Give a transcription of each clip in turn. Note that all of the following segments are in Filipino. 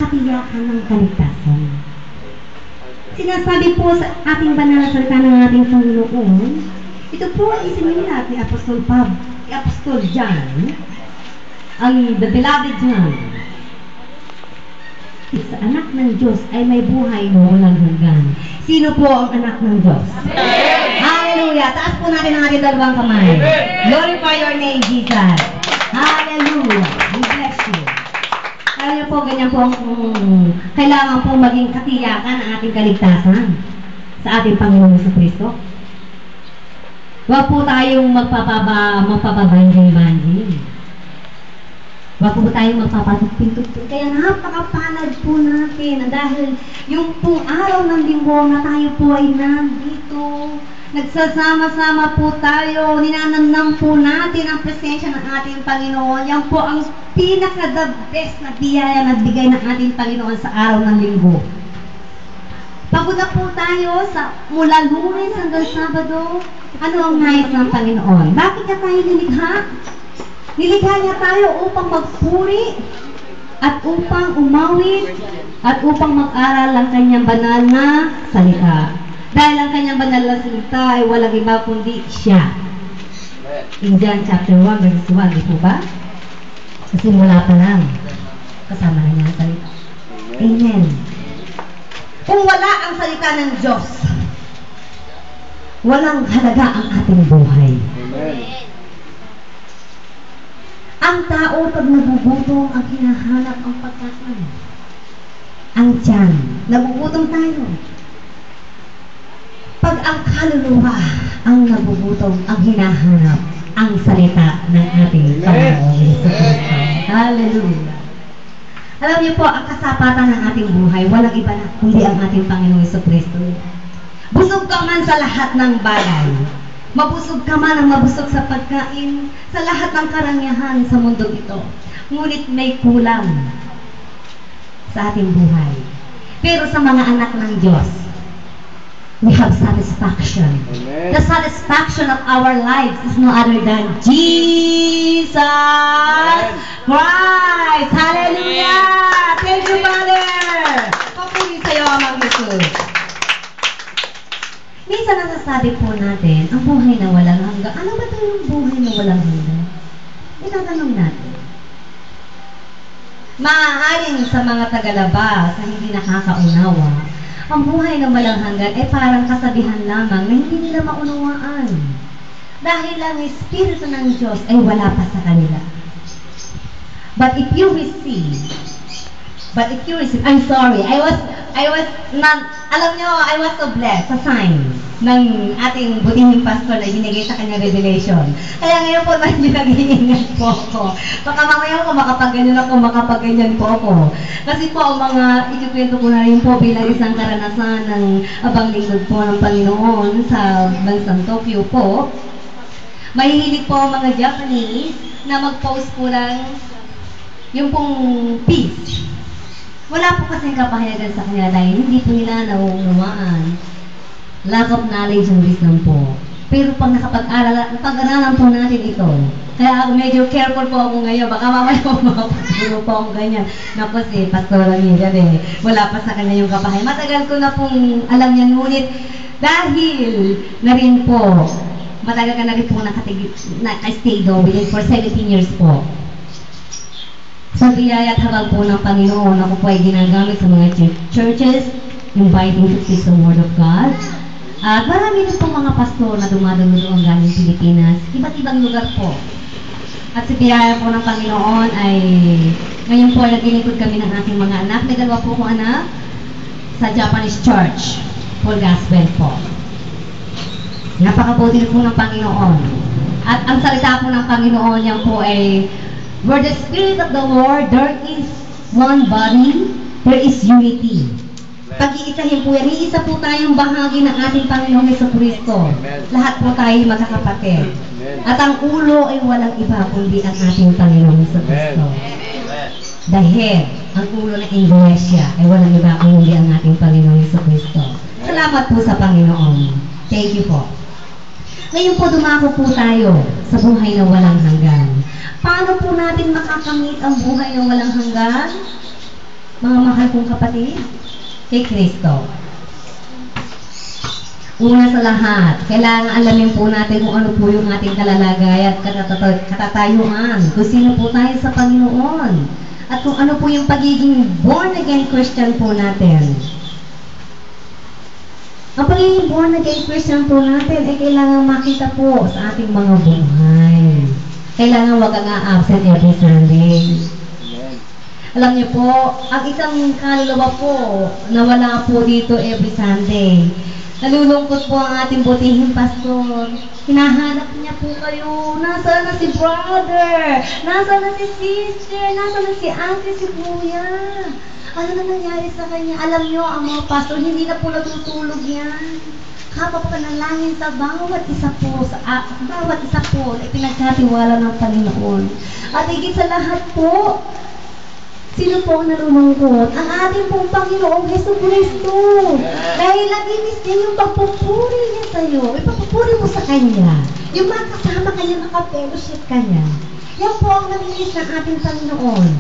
katiyakan ng kaligtasan. Sinasabi po sa ating banal na salita ng ating Panginoon, ito po ay isinulat ni Apostol John, ang the beloved John. Sa anak ng Diyos ay may buhay na walang hanggan. Sino po ang anak ng Diyos? Hallelujah! Taas po natin ang ating dalawang kamay. Glorify your name, Jesus. Hallelujah! We bless you. Kaya po, ganyan po kailangan po maging katiyakan ang ating kaligtasan sa ating Panginoon Jesucristo. Huwag po tayong magpapabanjing-banjing. Huwag po tayong magpapatugping-tugping. Kaya napakapalad po natin dahil yung pong araw ng linggo na tayo po ay nandito. Nagsasama-sama po tayo. Ninanamnam po natin ang presensya ng ating Panginoon. Yan po ang pinaka-the best na biyaya na bigay ng ating Panginoon sa araw ng linggo. Pagod na po tayo mula Lunes hanggang Sabado. Ano ang nais ng Panginoon? Bakit ka tayo nilikha? Nilikha niya tayo upang magpuri at upang umawit at upang mag-aral ng kanyang banal na salita. Dahil ang kanyang banal na salita ay walang iba kundi siya. In John chapter 1 verse 1, di po ba? Kasi mula pa lang, kasama na niya ang salita. Amen. Kung wala ang salita ng Diyos, walang halaga ang ating buhay. Amen. Ang tao pag nagugutom, ang hinahanap ang pagkain. Ang tiyan, nagugutom tayo. Pag ang kaluluwa ang nagugutom, ang hinahanap ang salita ng ating Panginoon Jesucristo. Hallelujah. Alam niyo po, ang kasapatan ng ating buhay, walang iba na kundi ang ating Panginoon Jesucristo. Busog ka man sa lahat ng bagay. Mabusog ka man ang mabusog sa pagkain, sa lahat ng karangyaan sa mundo ito. Ngunit may kulang sa ating buhay. Pero sa mga anak ng Diyos, we have satisfaction. Amen. The satisfaction of our lives is no other than Jesus Christ. Hallelujah! Thank you, Father! Papuri sa'yo, Amang Jesus. Minsan nasasabi po natin, ang buhay na walang hanggan. Ano ba ito yung buhay na walang hanggan? Itatanong natin. Maaaring sa mga tagalabas na hindi nakakaunawa, ang buhay na walang hanggan ay parang kasabihan lamang na hindi nila maunawaan. Dahil ang Espiritu ng Diyos ay wala pa sa kanila. But if you receive, I'm sorry, I was not, alam nyo, I was so blessed sa sign ng ating butihing pastor na binigay sa kanya revelation. Kaya ngayon po, nag-iingat po ako. Baka mamaya ko makapagganyan po ako. Kasi po, ang mga ikikwento ko na rin po bilang isang karanasan ng abang lingkod po ng Panginoon sa bansang Tokyo po. Mahihilig po ang mga Japanese na mag-post po ng yung pong peace. Wala po kasing kapahayagan sa kanila dahil hindi po nila nauunawaan. Lack of knowledge and wisdom po. Pero pag pag-aralan po natin ito, kaya medyo careful po ako ngayon. Baka mamaya po makapagpuro po ako ganyan. Naku si Pastora Miriam wala pa sa kanya yung kapahayagan. Matagal ko na pong alam yan, ngunit dahil na rin po, matagal ka na rin po naka-stay doon for 17 years po. Sa biyaya at habag po ng Panginoon, ako po ay ginagamit sa mga churches, inviting to preach the Word of God. At marami rin po mga pastor na dumadalo doon galing Pilipinas, iba't ibang lugar po. At sa biyaya po ng Panginoon ay, ngayon po ay naglilingkod kami ng ating mga anak. May dalawa po kong anak sa Japanese Church, full gospel po. Napakabuti po ng Panginoon. At ang salita po ng Panginoon, yan po ay, where the Spirit of the Lord, there is one body, there is unity. Pag-iitahin po yan, iisa po tayong bahagi ng ating Panginoong Jesucristo. Lahat po tayo magkakapatid. At ang ulo ay walang iba kundi ang ating Panginoong Jesucristo. The head, ang ulo ng Iglesia ay walang iba kundi ang ating Panginoong Jesucristo. Salamat po sa Panginoon. Thank you po. Ngayon po dumako po tayo sa buhay na walang hanggan. Paano po natin makakamit ang buhay na walang hanggan? Mga mahal kong kapatid, kay Kristo. Una sa lahat, kailangan alamin po natin kung ano po yung ating kalalagayan at katatayuan. Kung sino po tayo sa Panginoon. At kung ano po yung pagiging born-again Christian po natin. Ang pagiging born-again Christian po natin ay kailangan makita po sa ating mga buhay. Kailangan wag nga absent every Sunday. Alam niyo po, ang isang kaluluwa po na wala po dito every Sunday. Nalulungkot po ang ating butihing pastor. Hinahanap niya po kayo. Nasaan na si brother? Nasaan na si sister? Nasaan na si auntie, si kuya? Ano na nangyari sa kanya? Alam niyo, ang mga pastor, hindi na po natutulog yan. Kapapanalangin sa bawat isa po, bawat isa po na ipinagkatiwala ng Panginoon. At higit sa lahat po, sino po ang nalulungkot? Ang ating pong Panginoong Jesucristo. Dahil naginis niya yung pagpupuri niya sa'yo. Ipagpupuri mo sa Kanya. Yung makasama Kanya, makapellowship Kanya. Yan po ang naginis ng ating Panginoon.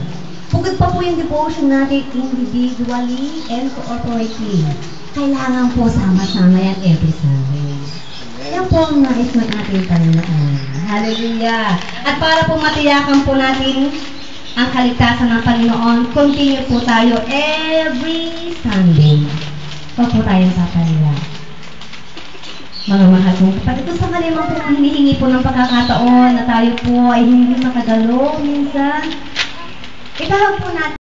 Bukod pa po yung devotion natin individually and corporately. Kailangan po sama-sama yan every Sunday. Yan po ang nais ng ating Panginoon. Hallelujah! At para po matiyakan po natin ang kaligtasan ng Panginoon, continue po tayo every Sunday. Huwag po tayong papalila. Mga mahal kong kapatid, kung sa kalimang po hinihingi po ng pagkakataon na tayo po ay hindi makagalo minsan, itawag po natin